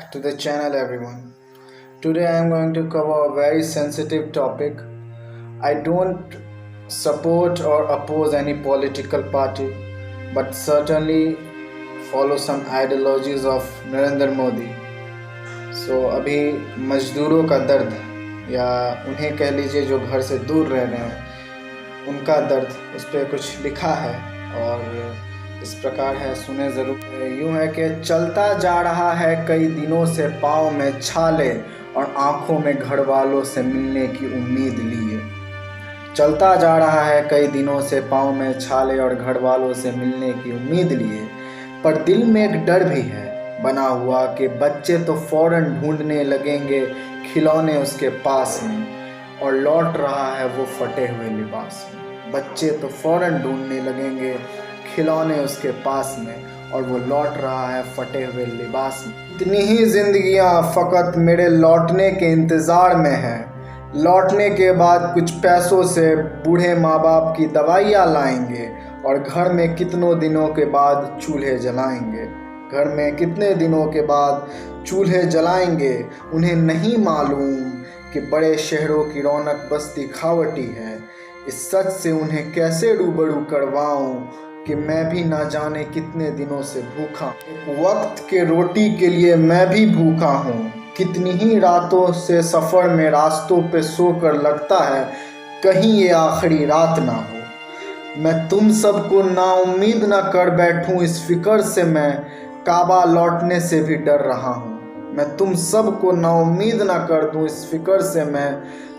back to the channel, everyone. Today I am going to cover a very sensitive topic. I don't support or oppose any political party, but certainly follow some ideologies of Narendra Modi. So अभी मजदूरों का दर्द या उन्हें कह लीजिए जो घर से दूर रह रहे हैं उनका दर्द, उस पर कुछ लिखा है और इस प्रकार है, सुने ज़रूर। यूँ है कि चलता जा रहा है कई दिनों से पाँव में छाले और आँखों में घर वालों से मिलने की उम्मीद लिए। चलता जा रहा है कई दिनों से पाँव में छाले और घर वालों से मिलने की उम्मीद लिए, पर दिल में एक डर भी है बना हुआ कि बच्चे तो फ़ौरन ढूंढने लगेंगे खिलौने उसके पास में, और लौट रहा है वो फटे हुए लिबास में। बच्चे तो फ़ौरन ढूंढने लगेंगे खिलौने उसके पास में, और वो लौट रहा है फटे हुए लिबास में। इतनी ही जिंदगियां फ़कत मेरे लौटने के इंतज़ार में हैं। लौटने के बाद कुछ पैसों से बूढ़े माँ बाप की दवाइयाँ लाएंगे, और घर में कितनों दिनों के बाद चूल्हे जलाएंगे। घर में कितने दिनों के बाद चूल्हे जलाएंगे, उन्हें नहीं मालूम कि बड़े शहरों की रौनक बस दिखावटी है। इस सच से उन्हें कैसे रूबरू करवाऊं कि मैं भी ना जाने कितने दिनों से भूखा। वक्त के रोटी के लिए मैं भी भूखा हूँ। कितनी ही रातों से सफ़र में रास्तों पे सोकर लगता है कहीं ये आखिरी रात ना हो। मैं तुम सबको नाउम्मीद ना कर बैठूं, इस फिक्र से मैं काबा लौटने से भी डर रहा हूँ। मैं तुम सबको नाउम्मीद ना कर दूं, इस फिक्र से मैं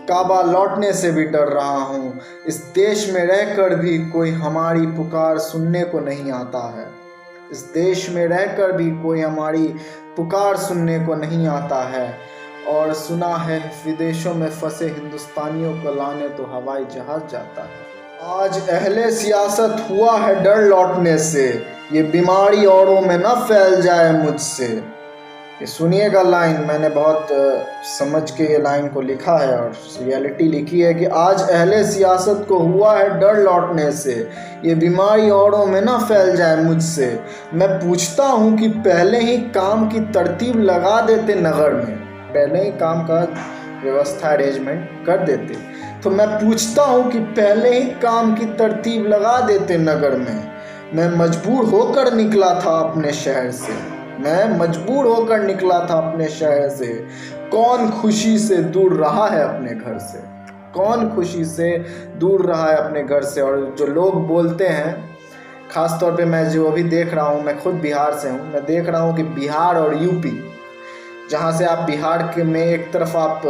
काबा लौटने से भी डर रहा हूँ। इस देश में रहकर भी कोई हमारी पुकार सुनने को नहीं आता है। इस देश में रहकर भी कोई हमारी पुकार सुनने को नहीं आता है। और सुना है विदेशों में फंसे हिंदुस्तानियों को लाने तो हवाई जहाज जाता है। आज अहले सियासत हुआ है डर लौटने से, ये बीमारी औरों में न फैल जाए मुझसे। ये सुनिएगा लाइन, मैंने बहुत समझ के ये लाइन को लिखा है और रियलिटी लिखी है कि आज अहले सियासत को हुआ है डर लौटने से, ये बीमारी औरों में ना फैल जाए मुझसे। मैं पूछता हूँ कि पहले ही काम की तरतीब लगा देते नगर में, पहले ही काम का व्यवस्था अरेंजमेंट कर देते। तो मैं पूछता हूँ कि पहले ही काम की तरतीब लगा देते नगर में। मैं मजबूर होकर निकला था अपने शहर से, मैं मजबूर होकर निकला था अपने शहर से। कौन खुशी से दूर रहा है अपने घर से, कौन खुशी से दूर रहा है अपने घर से। और जो लोग बोलते हैं, ख़ास तौर पे मैं जो अभी देख रहा हूँ, मैं खुद बिहार से हूँ, मैं देख रहा हूँ कि बिहार और यूपी, जहाँ से आप बिहार के में एक तरफ आप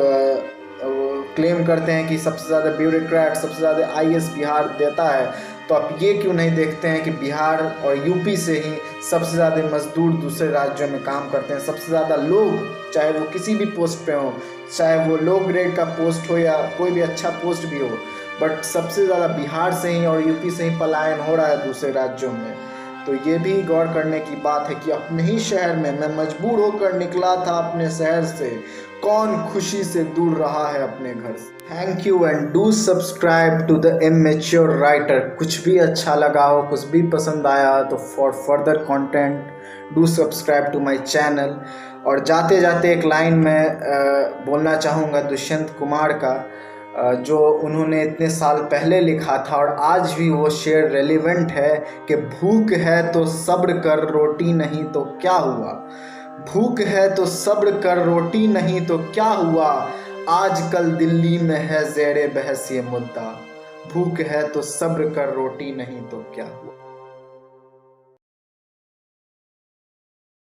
क्लेम करते हैं कि सबसे ज़्यादा ब्यूरोक्रेट, सबसे ज़्यादा आईएएस बिहार देता है, तो आप ये क्यों नहीं देखते हैं कि बिहार और यूपी से ही सबसे ज़्यादा मज़दूर दूसरे राज्यों में काम करते हैं। सबसे ज़्यादा लोग, चाहे वो किसी भी पोस्ट पे हो, चाहे वो लो ग्रेड का पोस्ट हो या कोई भी अच्छा पोस्ट भी हो, बट सबसे ज़्यादा बिहार से ही और यूपी से ही पलायन हो रहा है दूसरे राज्यों में। तो ये भी गौर करने की बात है कि अपने ही शहर में मैं मजबूर होकर निकला था अपने शहर से। कौन खुशी से दूर रहा है अपने घर से। Thank you and do subscribe to the immature writer. कुछ भी अच्छा लगा हो, कुछ भी पसंद आया तो for further content do subscribe to my channel. और जाते जाते एक लाइन में बोलना चाहूँगा दुष्यंत कुमार का, जो उन्होंने इतने साल पहले लिखा था और आज भी वो शेर रेलिवेंट है कि भूख है तो सब्र कर, रोटी नहीं तो क्या हुआ। भूख है तो सब्र कर, रोटी नहीं तो क्या हुआ। आजकल दिल्ली में है ज़ेरे बहस ये मुद्दा। भूख है तो सब्र कर, रोटी नहीं तो क्या हुआ।